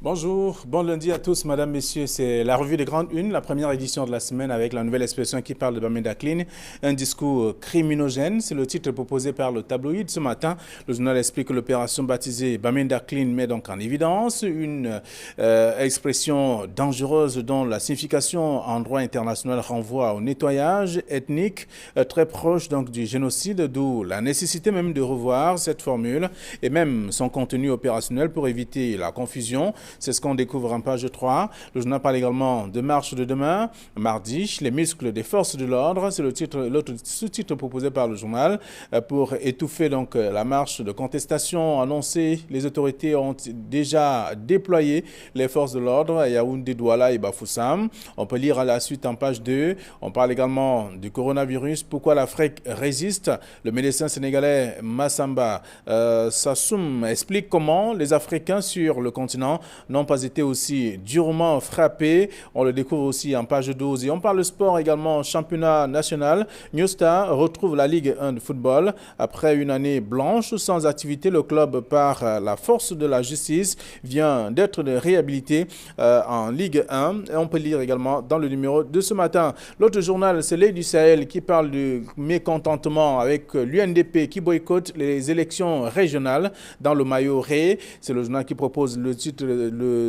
Bonjour, bon lundi à tous, madame, messieurs. C'est la revue des grandes unes, la première édition de la semaine avec la nouvelle expression qui parle de Bamenda Clean, un discours criminogène. C'est le titre proposé par le tabloïd ce matin. Le journal explique que l'opération baptisée Bamenda Clean met donc en évidence une expression dangereuse dont la signification en droit international renvoie au nettoyage ethnique, très proche donc du génocide, d'où la nécessité même de revoir cette formule et même son contenu opérationnel pour éviter la confusion. C'est ce qu'on découvre en page 3. Le journal parle également de marche de demain, mardi, les muscles des forces de l'ordre. C'est l'autre sous-titre proposé par le journal pour étouffer donc la marche de contestation annoncée. Les autorités ont déjà déployé les forces de l'ordre à Yaoundé, Douala et Bafoussam. On peut lire à la suite en page 2. On parle également du coronavirus. Pourquoi l'Afrique résiste? Le médecin sénégalais Massamba Sassoum explique comment les Africains sur le continent n'ont pas été aussi durement frappés. On le découvre aussi en page 12. Et on parle de sport également, championnat national. New Star retrouve la Ligue 1 de football. Après une année blanche sans activité, le club, par la force de la justice, vient d'être réhabilité en Ligue 1. Et on peut lire également dans le numéro de ce matin. L'autre journal, c'est l'Œil du Sahel qui parle du mécontentement avec l'UNDP qui boycotte les élections régionales dans le Mayo-Ré. C'est le journal qui propose le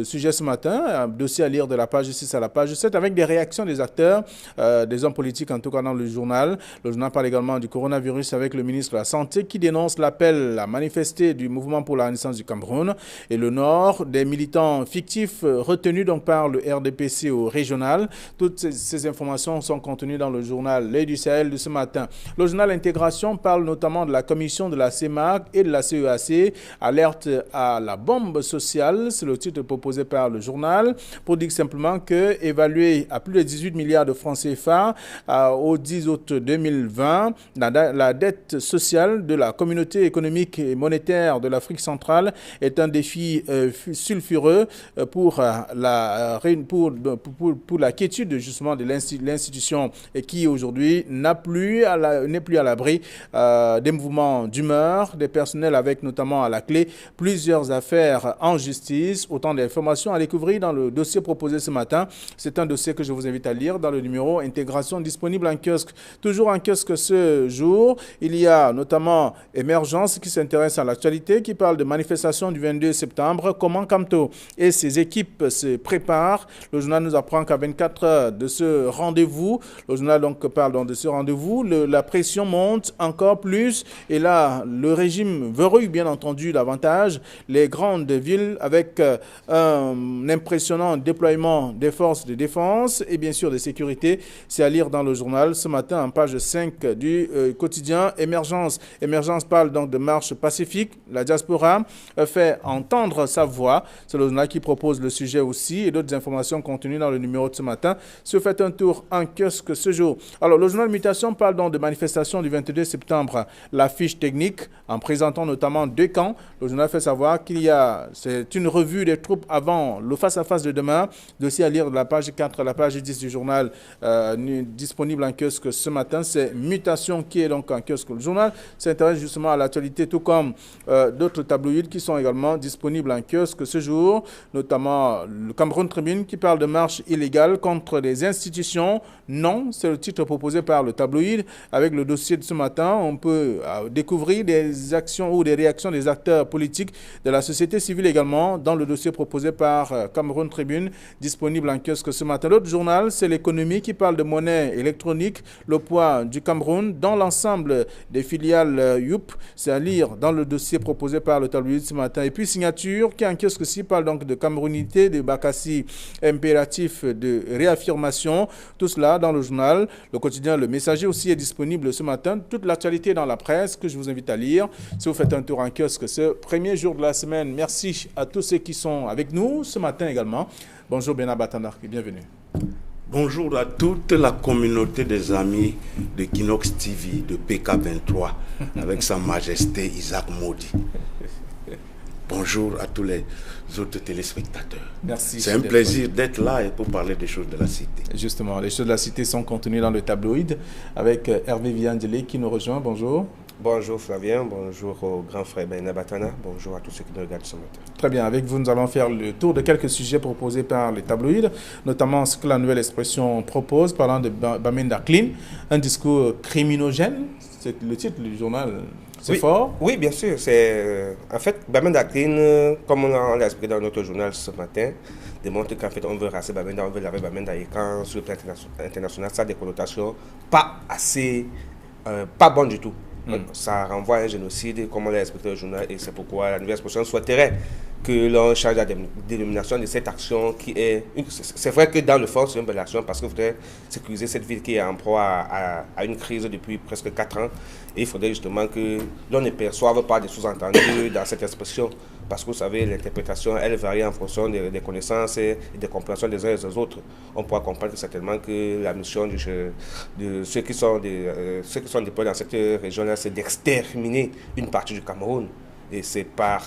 sujet ce matin, un dossier à lire de la page 6 à la page 7 avec des réactions des acteurs, des hommes politiques en tout cas dans le journal. Le journal parle également du coronavirus avec le ministre de la Santé qui dénonce l'appel à manifester du mouvement pour la renaissance du Cameroun et le Nord, des militants fictifs retenus donc par le RDPC au régional. Toutes ces informations sont contenues dans le journal L'Œil du Sahel de ce matin. Le journal Intégration parle notamment de la commission de la CEMAC et de la CEAC, alerte à la bombe sociale. C'est le titre proposé par le journal pour dire simplement que évalué à plus de 18 milliards de francs CFA au 10 août 2020, la dette sociale de la communauté économique et monétaire de l'Afrique centrale est un défi sulfureux pour la quiétude justement de l'institution et qui aujourd'hui n'est plus à l'abri des mouvements d'humeur, des personnels avec notamment à la clé plusieurs affaires en justice. Autant d'informations à découvrir dans le dossier proposé ce matin. C'est un dossier que je vous invite à lire dans le numéro Intégration disponible en kiosque. Toujours en kiosque ce jour, il y a notamment Émergence qui s'intéresse à l'actualité, qui parle de manifestation du 22 septembre, comment Camto et ses équipes se préparent. Le journal nous apprend qu'à 24 heures de ce rendez-vous, le journal donc parle donc de ce rendez-vous, la pression monte encore plus et là, le régime verrouille bien entendu davantage les grandes villes avec un impressionnant déploiement des forces de défense et bien sûr de sécurité. C'est à lire dans le journal ce matin en page 5 du quotidien Émergence. Émergence parle donc de marche pacifique. La diaspora fait entendre sa voix. C'est le journal qui propose le sujet aussi et d'autres informations contenues dans le numéro de ce matin. Si vous faites un tour en kiosque ce jour. Alors le journal Mutation parle donc de manifestation du 22 septembre. La fiche technique en présentant notamment deux camps. Le journal fait savoir qu'il y a, c'est une revue des troupes avant le face-à-face de demain. Dossier à lire de la page 4 à la page 10 du journal disponible en kiosque ce matin. C'est Mutation qui est donc en kiosque. Le journal s'intéresse justement à l'actualité, tout comme d'autres tabloïds qui sont également disponibles en kiosque ce jour, notamment le Cameroun Tribune qui parle de marche illégale contre les institutions. Non, c'est le titre proposé par le tabloïd. Avec le dossier de ce matin, on peut découvrir des actions ou des réactions des acteurs politiques de la société civile également dans le dossier proposé par Cameroun Tribune, disponible en kiosque ce matin. L'autre journal, c'est l'économie qui parle de monnaie électronique, le poids du Cameroun dans l'ensemble des filiales YOUP. C'est à lire dans le dossier proposé par le tabloïd ce matin. Et puis Signature, qui en kiosque aussi parle donc de Camerounité, de Bakassi, impératif de réaffirmation. Tout cela dans le journal. Le quotidien Le Messager aussi est disponible ce matin. Toute l'actualité dans la presse que je vous invite à lire. Si vous faites un tour en kiosque ce premier jour de la semaine, merci à tous ceux qui sont avec nous ce matin également. Bonjour Bernard Batandark et bienvenue. Bonjour à toute la communauté des amis de Kinox TV, de PK23, avec Sa Majesté Isaac Modi. Bonjour à tous les autres téléspectateurs. Merci. C'est un plaisir d'être là et pour parler des choses de la cité. Justement, les choses de la cité sont contenues dans le tabloïd avec Hervé Viandélé qui nous rejoint. Bonjour. Bonjour Flavien, bonjour au grand frère Ben Batana, bonjour à tous ceux qui nous regardent ce matin. Très bien, avec vous, nous allons faire le tour de quelques sujets proposés par les tabloïds, notamment ce que la nouvelle expression propose, parlant de Bamenda Clean, un discours criminogène, c'est le titre du journal, c'est fort. Oui, bien sûr, c'est en fait, Bamenda Clean, comme on l'a expliqué dans notre journal ce matin, démontre qu'en fait on veut raser Bamenda, on veut laver Bamenda, et quand sur le plan international, ça a des connotations pas assez, pas bonnes du tout. Ça renvoie à un génocide, comme on l'a expliqué dans le journal, et c'est pourquoi la nouvelle expression souhaiterait que l'on change la dénomination de cette action qui est... C'est vrai que dans le fond, c'est une belle action parce qu'il faudrait sécuriser cette ville qui est en proie à une crise depuis presque 4 ans. Et il faudrait justement que l'on ne perçoive pas des sous-entendus dans cette expression. Parce que vous savez, l'interprétation, elle varie en fonction des connaissances et des compréhensions des uns et des autres. On pourra comprendre certainement que la mission de ceux qui sont déployés dans cette région-là, c'est d'exterminer une partie du Cameroun. Et c'est par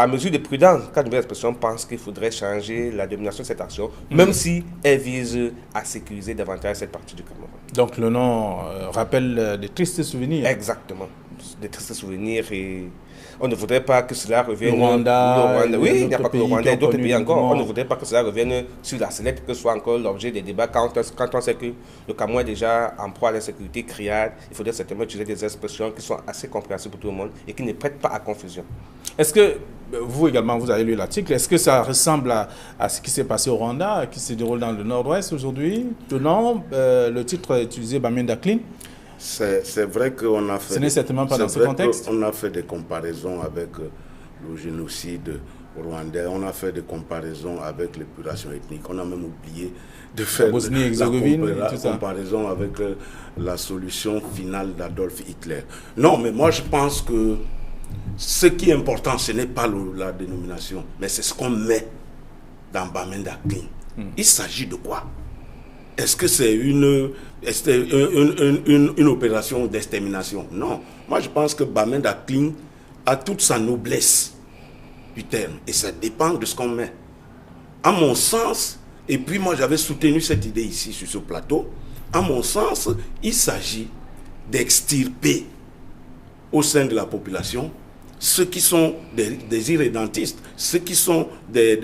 mesure de prudence qu'une nouvelle expression pense qu'il faudrait changer la dénomination de cette action, même si elle vise à sécuriser davantage cette partie du Cameroun. Donc le nom rappelle des tristes souvenirs. Exactement, des tristes souvenirs, et on ne voudrait pas que cela revienne... Le Rwanda, oui, il n'y a pas que le Rwanda et d'autres pays encore. mouvement. On ne voudrait pas que cela revienne sur la sellette, que ce soit encore l'objet des débats. Quand on sait que le Cameroun est déjà en proie à l'insécurité criarde, il faudrait certainement utiliser des expressions qui sont assez compréhensibles pour tout le monde et qui ne prêtent pas à confusion. Est-ce que, vous également, vous avez lu l'article, est-ce que ça ressemble à ce qui s'est passé au Rwanda, qui se déroule dans le nord-ouest aujourd'hui? Le titre utilisé, Bamenda Clean. C'est vrai qu'on a fait... Ce n'est certainement pas dans ce contexte. On a fait des comparaisons avec le génocide rwandais, on a fait des comparaisons avec l'épuration ethnique, on a même oublié de faire la comparaison avec la solution finale d'Adolf Hitler. Non, mais moi je pense que ce qui est important, ce n'est pas la dénomination, mais c'est ce qu'on met dans Bamenda Clean. Il s'agit de quoi? Est-ce que c'est une opération d'extermination? Non. Moi, je pense que Bamenda Clean a toute sa noblesse du terme. Et ça dépend de ce qu'on met. À mon sens, et puis moi, j'avais soutenu cette idée ici sur ce plateau, à mon sens, il s'agit d'extirper au sein de la population ceux qui sont des irrédentistes, ceux qui sont des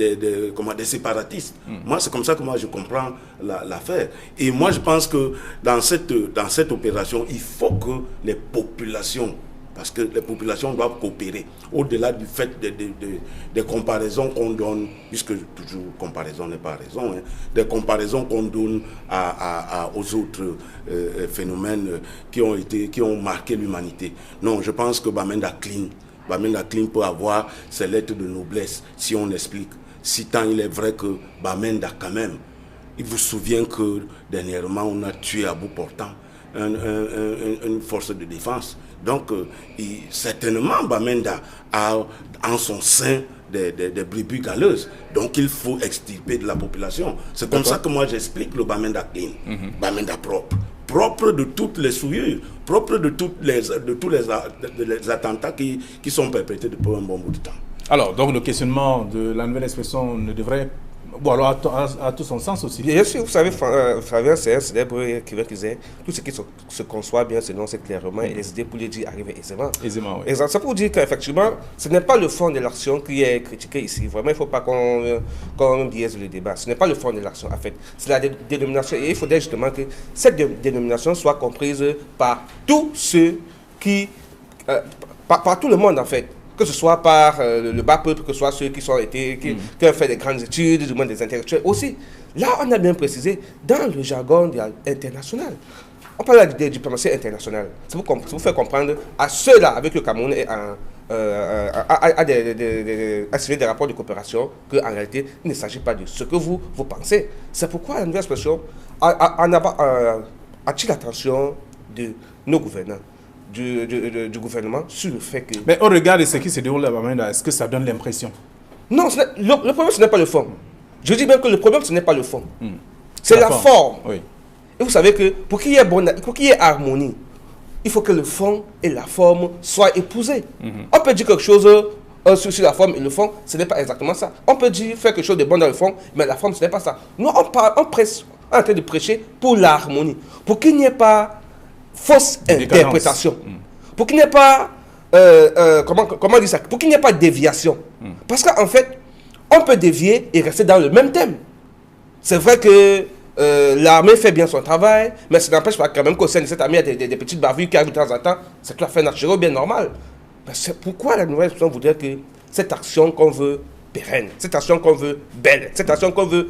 séparatistes. Moi, c'est comme ça que moi je comprends l'affaire. Et moi, je pense que dans cette opération, il faut que les populations, parce que les populations doivent coopérer, au-delà du fait des comparaisons qu'on donne, puisque toujours comparaison n'est pas raison, des comparaisons qu'on donne aux autres phénomènes qui ont marqué l'humanité. Non, je pense que Bamenda Clean peut avoir ses lettres de noblesse si on explique. Si tant il est vrai que Bamenda, quand même, il vous souvient que dernièrement on a tué à bout portant une force de défense. Donc certainement Bamenda a en son sein des brebis galeuses. Donc il faut extirper de la population. C'est comme ça que moi j'explique le Bamenda Clean. Bamenda propre de toutes les souillures, propre de tous les attentats qui sont perpétrés depuis un bon bout de temps. Alors, donc le questionnement de la nouvelle expression ne devrait... Bon, alors, à tout son sens aussi. Bien sûr, vous savez, Flavien, c'est un célèbre écrivain qui disait tout ce qui se conçoit bien s'énonce clairement et les idées pour les dire arrivent aisément. Aisément, oui. Et ça pour dire qu'effectivement, ce n'est pas le fond de l'action qui est critiqué ici. Vraiment, il ne faut pas qu'on biaise le débat. Ce n'est pas le fond de l'action, en fait. C'est la dénomination. Et il faudrait justement que cette dénomination soit comprise par tous ceux qui... par tout le monde, en fait. Que ce soit par le bas peuple, que ce soit ceux qui ont fait des grandes études, du moins des intellectuels aussi. Là, on a bien précisé, dans le jargon international, on parle de diplomatie internationale. C'est pour vous faire comprendre à ceux-là, avec le Cameroun, et à signer des rapports de coopération, qu'en réalité, il ne s'agit pas de ce que vous pensez. C'est pourquoi la nouvelle expression attire l'attention de nos gouvernants. Du gouvernement sur le fait que... Mais au regard de ce qui se déroule à Bamenda, est-ce que ça donne l'impression? Non, le problème, ce n'est pas le fond. Je dis bien que le problème, ce n'est pas le fond. C'est la forme. Oui. Et vous savez que pour qu'il y ait harmonie, il faut que le fond et la forme soient épousés. On peut dire quelque chose sur la forme et le fond, ce n'est pas exactement ça. On peut faire quelque chose de bon dans le fond, mais la forme, ce n'est pas ça. Nous, on est en train de prêcher pour l'harmonie, pour qu'il n'y ait pas fausse interprétation. pour qu'il n'y ait pas, comment dire ça, pour qu'il n'y ait pas de déviation. Parce qu'en fait, on peut dévier et rester dans le même thème. C'est vrai que l'armée fait bien son travail, mais ça n'empêche pas quand même qu'au sein de cette armée, il y a des petites bavures qui arrivent de temps en temps. C'est tout à fait naturel, bien normal. Mais c'est pourquoi la nouvelle expression voudrait que cette action qu'on veut pérenne, cette action qu'on veut belle, cette action qu'on veut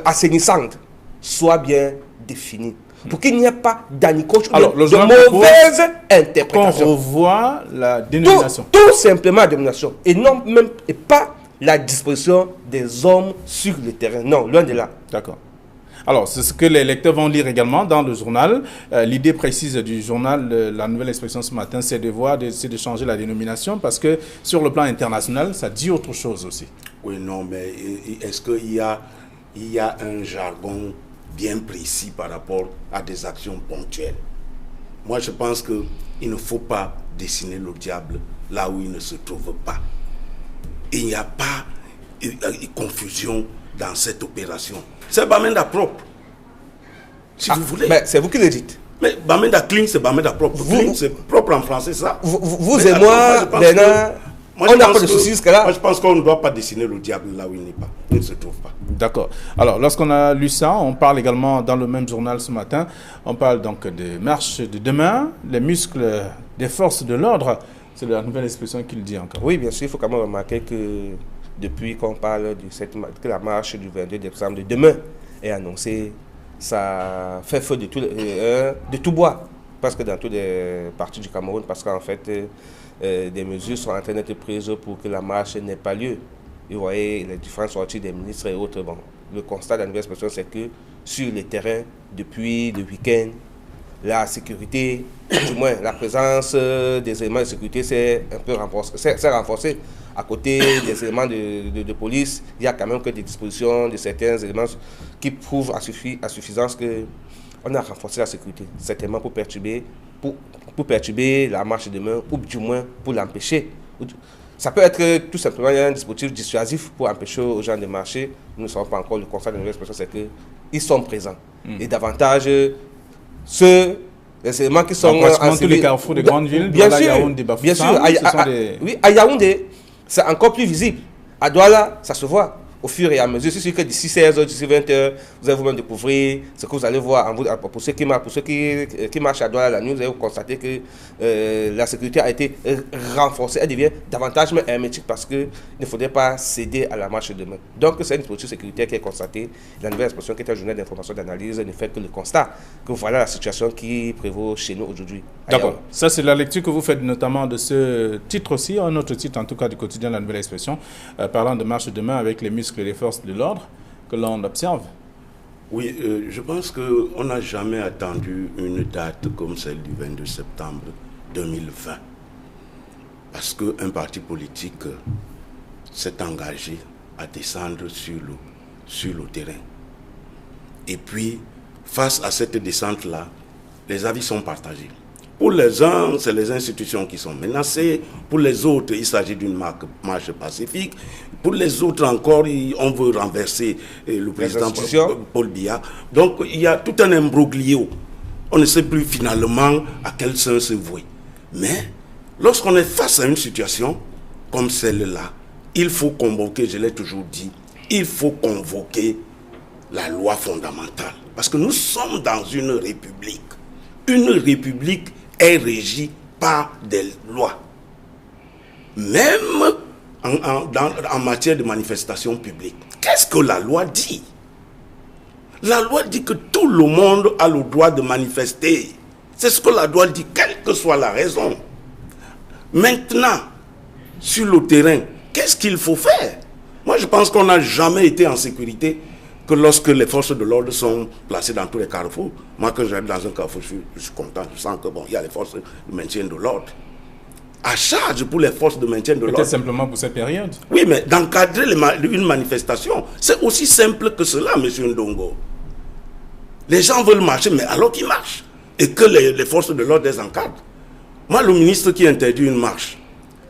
assainissante, soit bien définie. Pour qu'il n'y ait pas d'anicoche ou de mauvaise interprétation. Qu'on revoie la dénomination. Tout simplement la dénomination. Et non même et pas la disposition des hommes sur le terrain. Non, loin de là. D'accord. Alors, c'est ce que les lecteurs vont lire également dans le journal. L'idée précise du journal, la nouvelle expression ce matin, c'est de changer la dénomination parce que sur le plan international, ça dit autre chose aussi. Oui, non, mais est-ce qu'il y a un jargon bien précis par rapport à des actions ponctuelles? Moi, je pense qu'il ne faut pas dessiner le diable là où il ne se trouve pas. Il n'y a pas de confusion dans cette opération. C'est Bamenda propre. Si vous voulez. Mais c'est vous qui le dites. Mais Bamenda clean, c'est Bamenda propre. Clean, c'est propre en français, ça. Vous et moi, Bernard, on n'a pas de soucis jusque-là. Moi, je pense qu'on ne doit pas dessiner le diable là où il n'est pas. Il ne se trouve pas. D'accord. Alors, lorsqu'on a lu ça, on parle également dans le même journal ce matin, on parle donc de marche de demain, les muscles des forces de l'ordre. C'est la nouvelle expression qu'il dit encore. Oui, bien sûr, il faut quand même remarquer que depuis qu'on parle que la marche du 22 décembre de demain est annoncée, ça fait feu de tout bois. Parce que dans toutes les parties du Cameroun, parce qu'en fait, des mesures sont en train d'être prises pour que la marche n'ait pas lieu. Et vous voyez les différentes sorties des ministres et autres. Bon, le constat de la nouvelle expression, c'est que sur les terrains, depuis le week-end, la sécurité, du moins la présence des éléments de sécurité s'est un peu renforcée. À côté des éléments de police, il y a quand même que des dispositions de certains éléments qui prouvent à suffisance qu'on a renforcé la sécurité, certainement pour perturber la marche de demain, ou du moins pour l'empêcher. Ça peut être tout simplement un dispositif dissuasif pour empêcher aux gens de marcher. Nous ne savons pas encore. Le constat de la nouvelle expression, c'est qu'ils sont présents. Et davantage, les éléments qui sont en tous les carrefours des grandes villes, bien sûr, Yaoundé, bien sûr. Oui, à Yaoundé, c'est encore plus visible. À Douala, ça se voit au fur et à mesure. C'est sûr que d'ici 16h, d'ici 20h, vous allez vous-même découvrir ce que vous allez voir. Pour ceux qui marchent à Douala la nuit, vous allez constater que la sécurité a été renforcée. Elle devient davantage hermétique parce qu'il ne faudrait pas céder à la marche de demain. Donc, c'est une disposition sécuritaire qui est constatée. La nouvelle expression qui est un journal d'information d'analyse ne fait que le constat que voilà la situation qui prévaut chez nous aujourd'hui. D'accord. Ça, c'est la lecture que vous faites notamment de ce titre aussi, un autre titre en tout cas du quotidien La Nouvelle Expression, parlant de marche demain avec les muscles et les forces de l'ordre que l'on observe. Oui, je pense qu'on n'a jamais attendu une date comme celle du 22 septembre 2020. Parce qu'un parti politique s'est engagé à descendre sur le terrain. Et puis, face à cette descente-là, les avis sont partagés. Pour les uns, c'est les institutions qui sont menacées. Pour les autres, il s'agit d'une marche pacifique. Pour les autres encore, on veut renverser le président Paul Biya. Donc, il y a tout un imbroglio. On ne sait plus finalement à quel sens se vouer. Mais, lorsqu'on est face à une situation comme celle-là, il faut convoquer, je l'ai toujours dit, il faut convoquer la loi fondamentale. Parce que nous sommes dans une république. Une république est régie par des lois. Même en matière de manifestation publique. Qu'est-ce que la loi dit? La loi dit que tout le monde a le droit de manifester. C'est ce que la loi dit, quelle que soit la raison. Maintenant, sur le terrain, qu'est-ce qu'il faut faire? Moi, je pense qu'on n'a jamais été en sécurité que lorsque les forces de l'ordre sont placées dans tous les carrefours. Moi, quand j'arrive dans un carrefour, je suis content, je sens que bon, il y a les forces de maintien de l'ordre. À charge pour les forces de maintien de l'ordre. Peut-être simplement pour cette période. Oui, mais d'encadrer une manifestation, c'est aussi simple que cela, M. Ndongo. Les gens veulent marcher, mais alors qu'ils marchent. Et que les forces de l'ordre les encadrent. Moi, le ministre qui interdit une marche,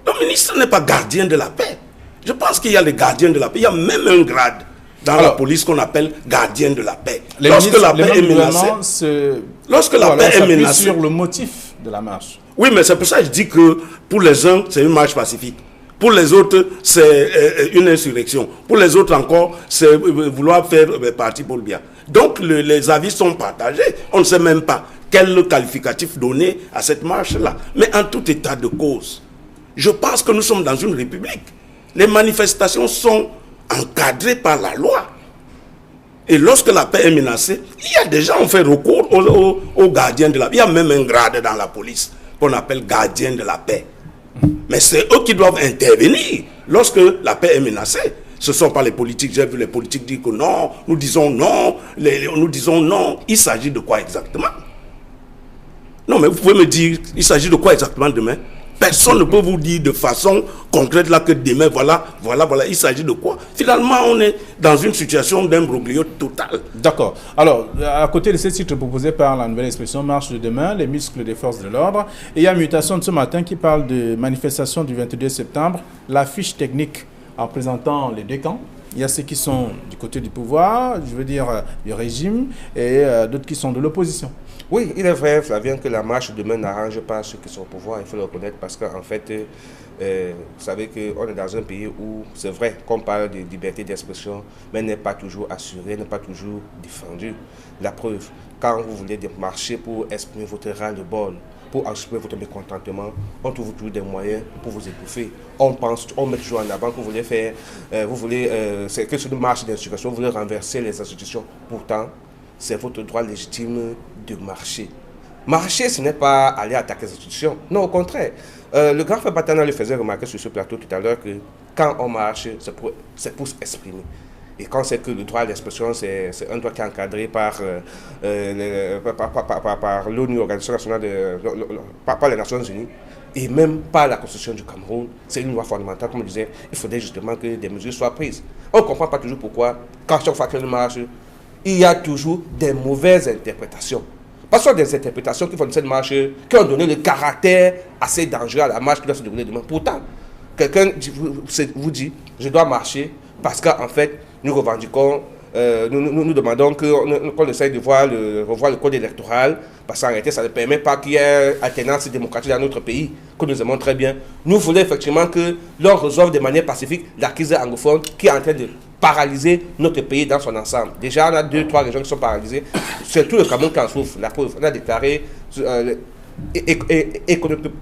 le ministre n'est pas gardien de la paix. Je pense qu'il y a les gardiens de la paix. Il y a même un grade dans la police qu'on appelle gardien de la paix. Les lorsque ministres, la paix est menacée, lorsque la paix est menacée, sur le motif de la marche. Oui, mais c'est pour ça que je dis que pour les uns, c'est une marche pacifique. Pour les autres, c'est une insurrection. Pour les autres encore, c'est vouloir faire partie pour le bien. Donc, les avis sont partagés. On ne sait même pas quel qualificatif donner à cette marche-là. Mais en tout état de cause, je pense que nous sommes dans une république. Les manifestations sont encadrées par la loi. Et lorsque la paix est menacée, il y a des gens qui ont fait recours aux gardiens de la paix. Il y a même un grade dans la police qu'on appelle gardien de la paix. Mais c'est eux qui doivent intervenir lorsque la paix est menacée. Ce ne sont pas les politiques. J'ai vu les politiques dire que non, nous disons non, nous disons non. Il s'agit de quoi exactement? Non, mais vous pouvez me dire, il s'agit de quoi exactement demain? Personne ne peut vous dire de façon concrète là que demain, voilà, il s'agit de quoi? Finalement, on est dans une situation d'imbroglio total. D'accord. Alors, à côté de ces titres proposés par la nouvelle expression Marche de demain, les muscles des forces de l'ordre, il y a Mutation de ce matin qui parle de manifestation du 22 septembre, la fiche technique en présentant les deux camps. Il y a ceux qui sont du côté du pouvoir, je veux dire du régime, et d'autres qui sont de l'opposition. Oui, il est vrai, Flavien, que la marche de demain n'arrange pas ceux qui sont au pouvoir, il faut le reconnaître, parce qu'en fait, vous savez qu'on est dans un pays où, c'est vrai qu'on parle de liberté d'expression, mais elle n'est pas toujours assurée, elle n'est pas toujours défendue. La preuve, quand vous voulez marcher pour exprimer votre ras-le-bol, pour exprimer votre mécontentement, on trouve toujours des moyens pour vous étouffer. On met toujours en avant que c'est que sur une marche d'insurrection, vous voulez renverser les institutions. Pourtant, c'est votre droit légitime de marcher. Marcher, ce n'est pas aller attaquer les institutions. Non, au contraire. Le grand frère Batana le faisait remarquer sur ce plateau tout à l'heure que quand on marche, c'est pour s'exprimer. Et quand c'est que le droit à l'expression, c'est un droit qui est encadré par l'ONU, Organisation nationale par les Nations Unies, et même par la Constitution du Cameroun, c'est une loi fondamentale, comme je disais, il faudrait justement que des mesures soient prises. On ne comprend pas toujours pourquoi, quand chaque fois qu'il y a une marche, il y a toujours des mauvaises interprétations. Parce que des interprétations qui font de cette marche, qui ont donné le caractère assez dangereux à la marche qui doit se dérouler demain. Pourtant, quelqu'un vous dit, je dois marcher parce qu'en fait, nous revendiquons, nous demandons qu'on essaye de revoir le code électoral, parce qu'en réalité, ça ne permet pas qu'il y ait alternance démocratique dans notre pays, que nous aimons très bien. Nous voulons effectivement que l'on résolve de manière pacifique la crise anglophone qui est en train de paralyser notre pays dans son ensemble. Déjà, on a 2-3 régions qui sont paralysées. C'est tout le Cameroun qui en souffre. La preuve, on a déclaré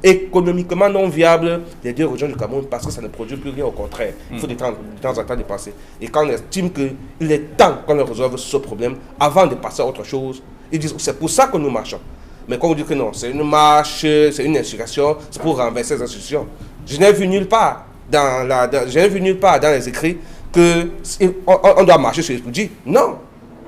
économiquement non viable les 2 régions du Cameroun parce que ça ne produit plus rien, au contraire. Il faut de temps en temps dépenser. Et quand on estime qu'il est temps qu'on résolve ce problème avant de passer à autre chose, ils disent c'est pour ça que nous marchons. Mais quand vous dites que non, c'est une marche, c'est une insurrection, c'est pour renverser les institutions. Je n'ai vu nulle part dans les écrits qu'on doit marcher sur Etoudi. Non.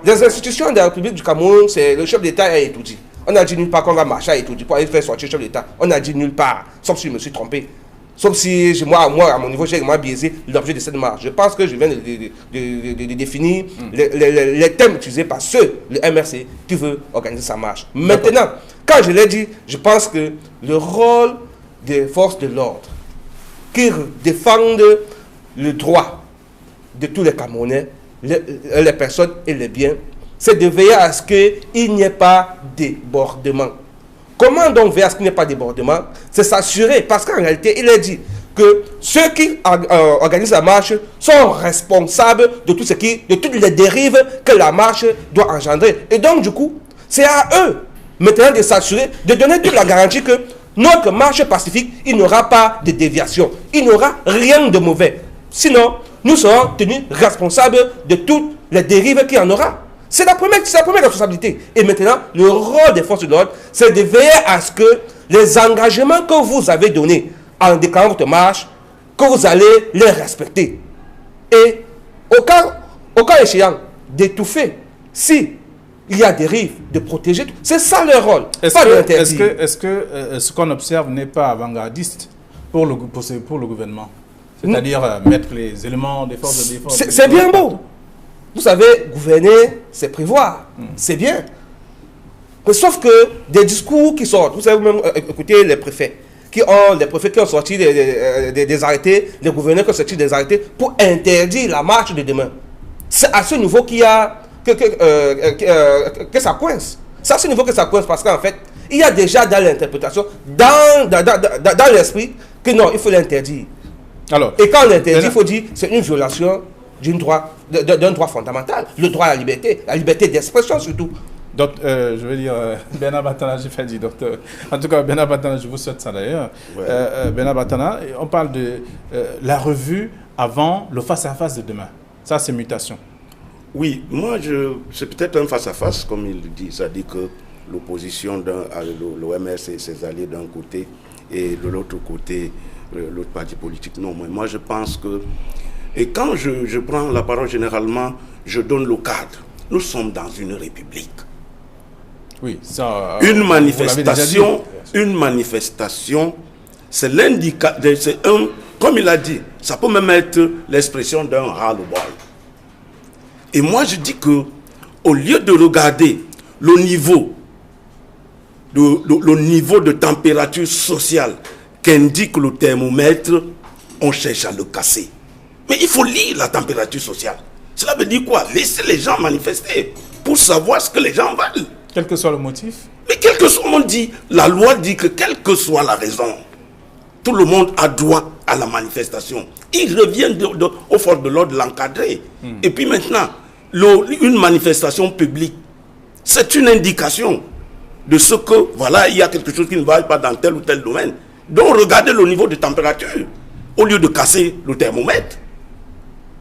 Les institutions de la République du Cameroun, c'est le chef d'État à Etoudi. On a dit nulle part qu'on va marcher à Etoudi pour aller faire sortir le chef d'État. On a dit nulle part, sauf si je me suis trompé. Sauf si moi à mon niveau, j'ai vraiment biaisé l'objet de cette marche. Je pense que je viens de définir les thèmes utilisés par le MRC, qui veut organiser sa marche. Maintenant, quand je l'ai dit, je pense que le rôle des forces de l'ordre qui défendent le droit de tous les Camerounais, les personnes et les biens, c'est de veiller à ce qu'il n'y ait pas débordement. Comment donc veiller à ce qu'il n'y ait pas débordement? C'est s'assurer, parce qu'en réalité, il est dit que ceux qui organisent la marche sont responsables de toutes les dérives que la marche doit engendrer. Et donc, du coup, c'est à eux maintenant de s'assurer, de donner toute la garantie que notre marche pacifique, il n'y aura pas de déviation. Il n'y aura rien de mauvais. Sinon, nous serons tenus responsables de toutes les dérives qu'il y en aura. C'est la première responsabilité. Et maintenant, le rôle des forces de l'ordre, c'est de veiller à ce que les engagements que vous avez donnés en déclarant votre marche, que vous allez les respecter. Et au cas échéant, d'étouffer, si il y a dérive, de protéger, c'est ça leur rôle. Est-ce que ce qu'on observe n'est pas avant-gardiste pour le gouvernement? C'est-à-dire mettre les éléments des forces de défense. C'est bien beau. Vous savez, gouverner, c'est prévoir. C'est bien. Mais sauf que des discours qui sortent, vous savez même écoutez les préfets qui ont sorti des arrêtés, les gouverneurs qui ont sorti des arrêtés pour interdire la marche de demain. C'est à ce niveau qu'il y a que ça coince. C'est à ce niveau que ça coince parce qu'en fait, il y a déjà dans l'interprétation, dans l'esprit, que non, il faut l'interdire. Alors, et quand on l'interdit, il faut dire c'est une violation d'un droit fondamental, le droit à la liberté d'expression surtout. Donc, je veux dire, Bernard Batana, j'ai fait dire docteur. En tout cas, Bernard Batana, je vous souhaite ça d'ailleurs. Ouais. Bernard Batana, on parle de la revue avant le face-à-face de demain. Ça, c'est mutation. Oui, moi, c'est peut-être un face-à-face, comme il le dit. C'est-à-dire que l'opposition, l'OMS et ses alliés d'un côté, et de l'autre côté, l'autre parti politique. Non, moi, je pense que... Et quand je prends la parole, généralement, je donne le cadre. Nous sommes dans une république. Oui, ça... Une manifestation, c'est l'indicateur, c'est un... Comme il a dit, ça peut même être l'expression d'un ras-le-bol. Et moi, je dis que, au lieu de regarder le niveau de température sociale qu'indique le thermomètre, on cherche à le casser. Mais il faut lire la température sociale. Cela veut dire quoi? Laisser les gens manifester pour savoir ce que les gens veulent. Quel que soit le motif. Mais quel que soit, on dit, la loi dit que quelle que soit la raison, tout le monde a droit à la manifestation. Il revient aux forces de l'ordre de l'encadrer. Et puis maintenant, une manifestation publique, c'est une indication de ce que, voilà, il y a quelque chose qui ne va pas dans tel ou tel domaine. Donc regardez le niveau de température, au lieu de casser le thermomètre.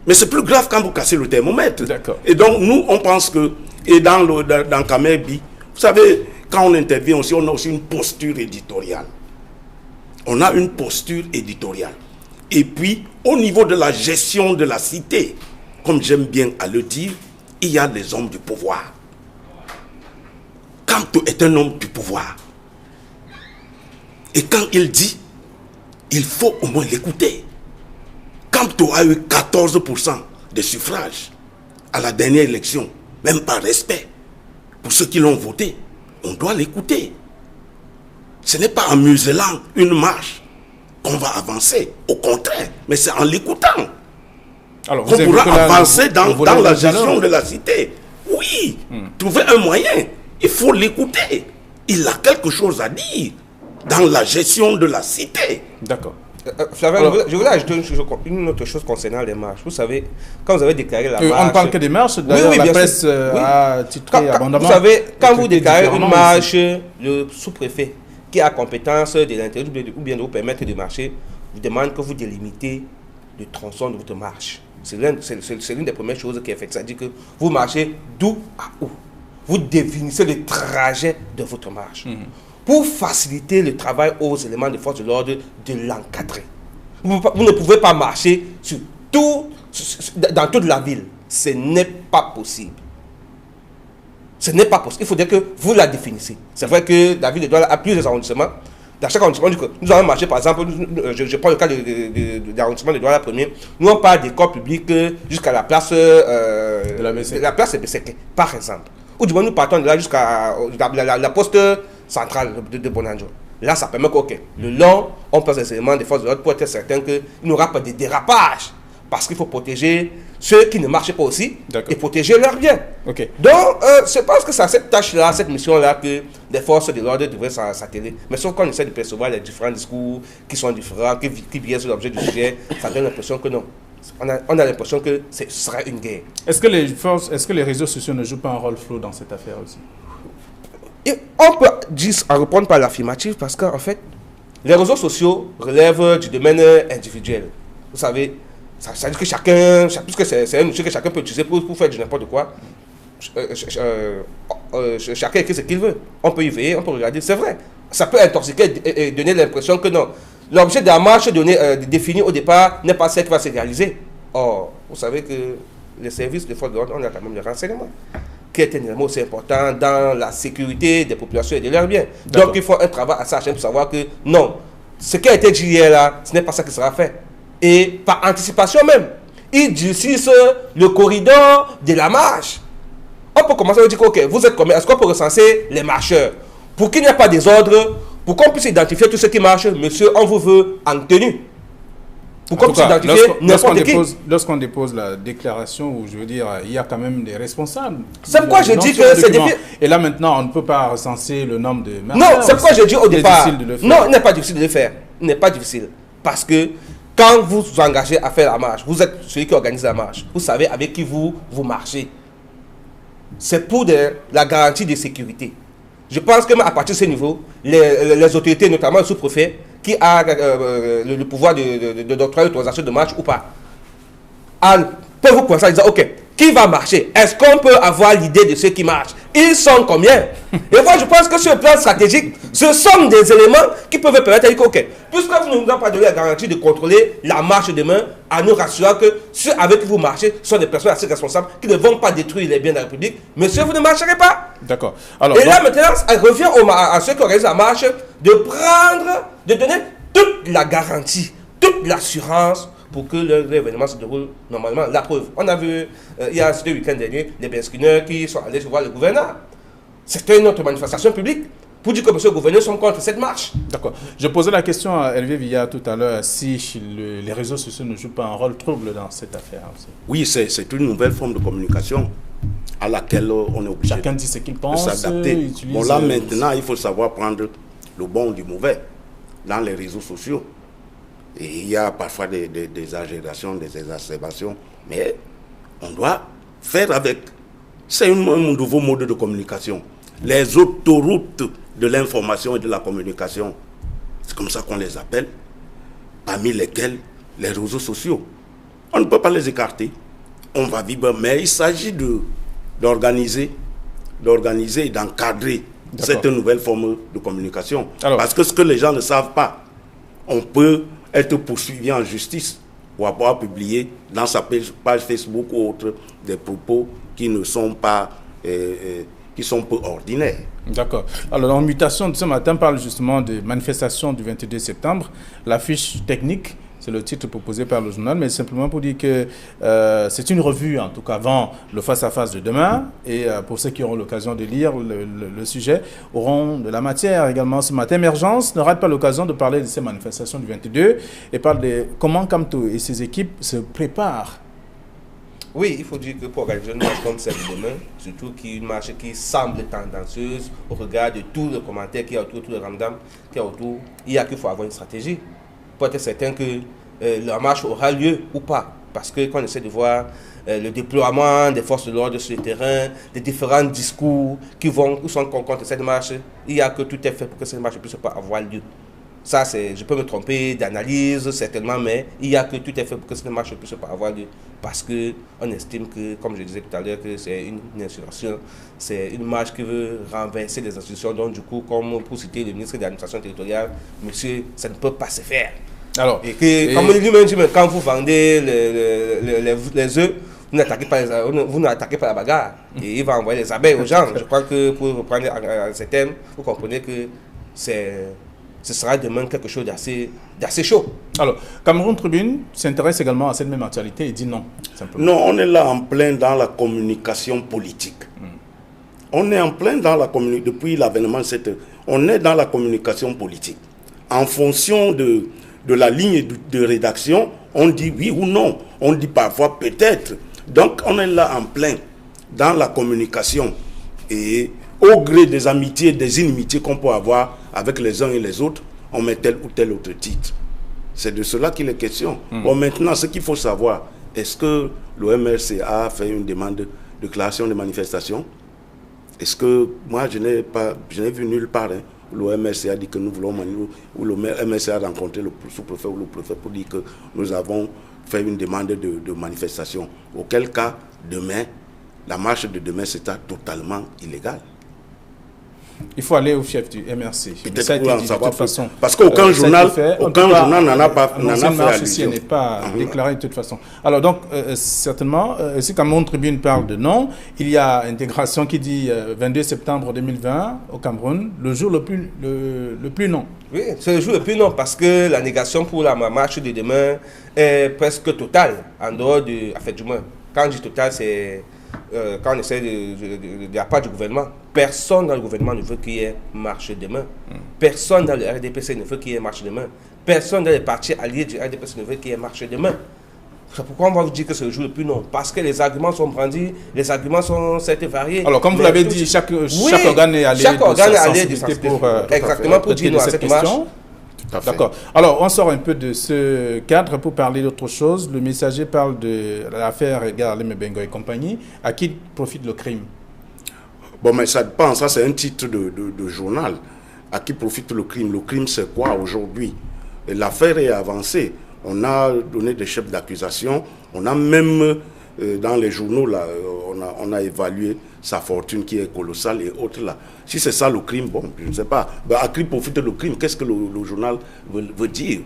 Mais c'est plus grave quand vous cassez le thermomètre. Et donc nous, on pense que, et dans Kamerbi, vous savez, quand on intervient aussi, on a aussi une posture éditoriale. On a une posture éditoriale. Et puis, au niveau de la gestion de la cité, comme j'aime bien à le dire, il y a les hommes du pouvoir. Kamto est un homme du pouvoir. Et quand il dit, il faut au moins l'écouter. Kamto a eu 14% des suffrages à la dernière élection, même par respect pour ceux qui l'ont voté, on doit l'écouter. Ce n'est pas en muselant une marche qu'on va avancer, au contraire, mais c'est en l'écoutant qu'on pourra avancer dans la gestion de la cité. Oui, trouver un moyen, il faut l'écouter. Il a quelque chose à dire dans la gestion de la cité. D'accord. Flavien, je voulais ajouter une autre chose concernant les marches. Vous savez, quand vous avez déclaré la marche... On ne parle que des marches, d'ailleurs la presse a titré abondamment. Vous savez, quand vous déclarez une marche, le sous-préfet, qui a compétence de l'intérieur ou bien de vous permettre de marcher, vous demande que vous délimitez le tronçon de votre marche. C'est l'une des premières choses qui est faite. C'est-à-dire que vous marchez d'où à où. Vous définissez le trajet de votre marche. Pour faciliter le travail aux éléments de force de l'ordre de l'encadrer. Vous ne pouvez pas marcher dans toute la ville. Ce n'est pas possible. Ce n'est pas possible. Il faudrait que vous la définissiez. C'est vrai que la ville de Douala a plusieurs arrondissements. Dans chaque arrondissement, nous allons marcher, par exemple, je prends le cas de l'arrondissement de Douala premier. Nous, on part des corps publics jusqu'à la place de la place Beseke, par exemple. Ou du moins, nous partons de là jusqu'à la poste centrale de Bonanjo. Là, ça permet que, le long, on passe des éléments de force de l'ordre pour être certain qu'il n'y aura pas de dérapage. Parce qu'il faut protéger ceux qui ne marchent pas aussi et protéger leurs biens. Donc, je pense que c'est cette tâche-là, cette mission-là que les forces de l'ordre devraient s'atteler. Mais sauf qu'on essaie de percevoir les différents discours qui sont différents, qui viennent sur l'objet du sujet, ça donne l'impression que non. On a l'impression que ce sera une guerre. Est-ce que les réseaux sociaux ne jouent pas un rôle flou dans cette affaire aussi? Et on peut répondre par l'affirmative parce qu'en fait, les réseaux sociaux relèvent du domaine individuel. Vous savez, ça veut dire que chacun, puisque c'est un outil que chacun peut utiliser pour faire du n'importe quoi, chacun écrit ce qu'il veut. On peut y veiller, on peut regarder, c'est vrai. Ça peut intoxiquer et donner l'impression que non. L'objet de la marche défini au départ n'est pas celle qui va se réaliser. Or, vous savez que les services de force de l'ordre, on a quand même les renseignements, qui est un élément aussi important dans la sécurité des populations et de leurs biens. Donc, il faut un travail assez acharné pour savoir que non, ce qui a été dit hier là, ce n'est pas ça qui sera fait. Et par anticipation même, ils durcissent le corridor de la marche. On peut commencer à dire que, vous êtes combien? Est-ce qu'on peut recenser les marcheurs? Pour qu'il n'y ait pas de désordre, pour qu'on puisse identifier tout ce qui marche, monsieur, on vous veut en tenue. Pourquoi s'identifier n'importe qui? Lorsqu'on dépose la déclaration, où je veux dire, il y a quand même des responsables. C'est pourquoi je dis que c'est difficile. Et là maintenant, on ne peut pas recenser le nombre de marcheurs. Non, c'est pourquoi je dis au départ. Non, il n'est pas difficile de le faire. Il n'est pas difficile. Parce que quand vous vous engagez à faire la marche, vous êtes celui qui organise la marche. Vous savez avec qui vous marchez. C'est pour la garantie de sécurité. Je pense qu'à partir de ce niveau, les autorités, notamment le sous-préfet, qui a le pouvoir d'octroyer l'autorisation de marche ou pas, peuvent vous commencer à dire, ok, qui va marcher? Est-ce qu'on peut avoir l'idée de ceux qui marchent? Ils sont combien? Et moi, je pense que sur le plan stratégique, ce sont des éléments qui peuvent permettre de dire, ok, puisque vous ne nous avez pas donné la garantie de contrôler la marche demain, en nous rassurant que ceux avec qui vous marchez sont des personnes assez responsables qui ne vont pas détruire les biens de la République. Monsieur, vous ne marcherez pas. D'accord. Et là, maintenant, elle revient à ceux qui organisent la marche de donner toute la garantie, toute l'assurance pour que l'événement se déroule normalement. La preuve, on a vu, il y a ce week-end dernier, les Beskineurs qui sont allés voir le gouverneur. C'était une autre manifestation publique pour dire que monsieur le gouverneur sont contre cette marche. D'accord. Je posais la question à Hervé Villa tout à l'heure, si les réseaux sociaux ne jouent pas un rôle trouble dans cette affaire aussi. Oui, c'est une nouvelle forme de communication à laquelle on est obligé Chacun dit ce qu'il pense, de s'adapter. Bon, là maintenant, il faut savoir prendre le bon du mauvais dans les réseaux sociaux. Et il y a parfois des exagérations, des exacerbations, mais on doit faire avec. C'est un nouveau mode de communication. Les autoroutes de l'information et de la communication, c'est comme ça qu'on les appelle, parmi lesquelles les réseaux sociaux. On ne peut pas les écarter. On va vivre, mais il s'agit d'organiser et d'encadrer cette nouvelle forme de communication. Alors, parce que ce que les gens ne savent pas, on peut être poursuivi en justice pour avoir publié dans sa page Facebook ou autre des propos qui ne sont pas qui sont peu ordinaires. D'accord. Alors, la mutation de ce matin parle justement de manifestation du 22 septembre. La fiche technique, c'est le titre proposé par le journal, mais simplement pour dire que c'est une revue, en tout cas avant le face-à-face de demain. Et pour ceux qui auront l'occasion de lire le sujet, auront de la matière également ce matin. Émergence ne rate pas l'occasion de parler de ces manifestations du 22 et parle de comment Kamto et ses équipes se préparent. Oui, il faut dire que pour organiser une marche comme celle de demain, surtout une marche qui semble tendancieuse au regard de tous les commentaires qu'il y a autour, tous les ramdams qu'il y a autour, il y a qu'il faut avoir une stratégie pour être certain que la marche aura lieu ou pas. Parce que quand on essaie de voir le déploiement des forces de l'ordre sur le terrain, des différents discours qui sont contre cette marche, il y a que tout est fait pour que cette marche puisse pas avoir lieu. Ça, je peux me tromper d'analyse, certainement, mais il y a que tout est fait pour que cette marche ne puisse pas avoir lieu. Parce qu'on estime que, comme je disais tout à l'heure, que c'est une insurrection, c'est une marche qui veut renverser les institutions. Donc, du coup, comme pour citer le ministre de l'administration territoriale, monsieur, ça ne peut pas se faire. Alors, comme lui-même dit, quand vous vendez les œufs, vous n'attaquez pas la bagarre. Et il va envoyer les abeilles aux gens. Je crois que pour reprendre ce thème, vous comprenez que ce sera demain quelque chose d'assez chaud. Alors, Cameroun Tribune s'intéresse également à cette même actualité et dit non, simplement. Non, on est là en plein dans la communication politique. On est en plein dans la communication, depuis l'avènement de cette... On est dans la communication politique. En fonction de la ligne de rédaction, on dit oui ou non. On dit parfois peut-être. Donc, on est là en plein dans la communication. Et au gré des amitiés, des inimitiés qu'on peut avoir avec les uns et les autres, on met tel ou tel autre titre. C'est de cela qu'il est question. Bon, maintenant, ce qu'il faut savoir, est-ce que l'OMRCA a fait une demande de déclaration de manifestation? Est-ce que, moi, je n'ai vu nulle part, hein, l'OMRCA a dit que nous voulons, ou l'OMRCA a rencontré le sous-préfet ou le préfet pour dire que nous avons fait une demande de manifestation. Auquel cas, demain, la marche de demain, c'est totalement illégal. Il faut aller au chef du MRC. Ça a été dit de toute façon. Parce qu'aucun journal n'en a pas fait allusion. n'est pas déclaré de toute façon. Alors donc, certainement, si Cameroun Tribune parle de non, il y a intégration qui dit 22 septembre 2020 au Cameroun, le jour le plus non. Oui, c'est le jour le plus non, parce que la négation pour la marche de demain est presque totale, en dehors du... En fait, du moins, quand je dis total, c'est... quand on essaie de la part du gouvernement, personne dans le gouvernement ne veut qu'il y ait marche demain. Personne dans le RDPC ne veut qu'il y ait marche demain. personne dans les partis alliés du RDPC ne veut qu'il y ait marché demain. C'est pourquoi on va vous dire que c'est le jour le plus non. Parce que les arguments sont brandis, les arguments sont certes variés. Alors, comme vous l'avez dit, chaque organe est allé de sa sensibilité exactement, pour dire nous à cette marche. D'accord. Alors, on sort un peu de ce cadre pour parler d'autre chose. Le messager parle de l'affaire Edgar Lemé-Bengo et compagnie. À qui profite le crime? Bon, mais ça dépend. Ça, c'est un titre de journal. À qui profite le crime? Le crime, c'est quoi aujourd'hui? L'affaire est avancée. On a donné des chefs d'accusation. On a même, dans les journaux, là, on a évalué sa fortune qui est colossale et autres là. Si c'est ça le crime, bon, je ne sais pas. Ben, à qui profite le crime? Qu'est-ce que le journal veut dire?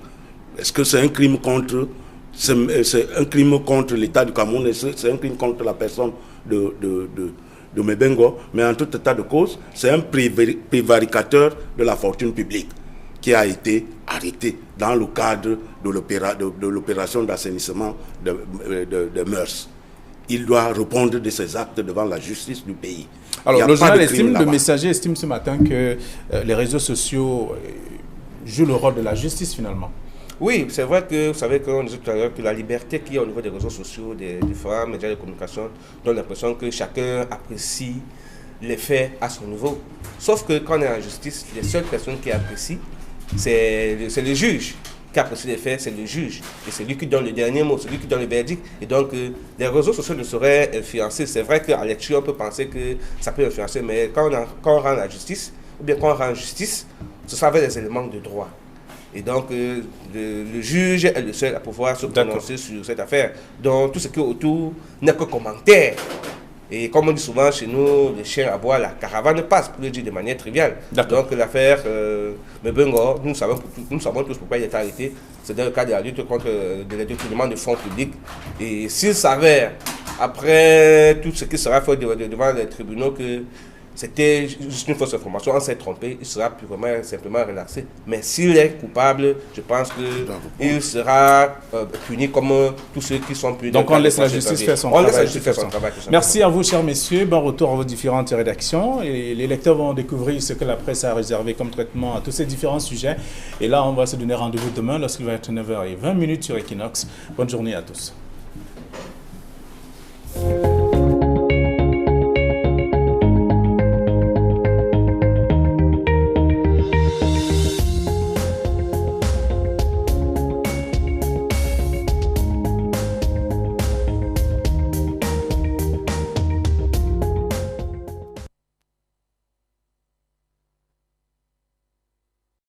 Est-ce que c'est un crime contre... C'est un crime contre l'État du Cameroun? C'est un crime contre la personne de Mebengo? Mais en tout état de cause, c'est un prévaricateur de la fortune publique qui a été arrêté dans le cadre de l'opération d'assainissement de mœurs. Il doit répondre de ses actes devant la justice du pays. Alors, le journal estime, le messager estime ce matin que les réseaux sociaux jouent le rôle de la justice finalement. Oui, c'est vrai que vous savez qu'on disait tout à l'heure que la liberté qu'il y a au niveau des réseaux sociaux, des différents médias de communication, donne l'impression que chacun apprécie les faits à son niveau. Sauf que quand on est en justice, les seules personnes qui apprécient, c'est le juge qui apprécie les faits, c'est le juge. Et c'est lui qui donne le dernier mot, c'est lui qui donne le verdict. Et donc, les réseaux sociaux ne sauraient influencer. C'est vrai qu'à lecture, on peut penser que ça peut influencer, mais quand on rend la justice, ou bien quand on rend justice, ce sera avec des éléments de droit. Et donc, le juge est le seul à pouvoir se prononcer sur cette affaire. Donc, tout ce qui est autour n'est que commentaire. Et comme on dit souvent chez nous, les chiens aboient, la caravane passe, pour le dire de manière triviale. Donc l'affaire Mebengo, nous savons tous pourquoi il est arrêté. C'est dans le cadre de la lutte contre le détournement de fonds publics. Et s'il s'avère, après tout ce qui sera fait devant les tribunaux, que c'était juste une fausse information, on s'est trompé, il sera purement simplement relaxé. Mais s'il est coupable, je pense qu'il sera puni comme tous ceux qui sont punis. Donc on laisse la justice faire son travail. Merci à vous, chers messieurs. Bon retour à vos différentes rédactions. Et les lecteurs vont découvrir ce que la presse a réservé comme traitement à tous ces différents sujets. Et là, on va se donner rendez-vous demain lorsqu'il va être 9h20 sur Equinox. Bonne journée à tous.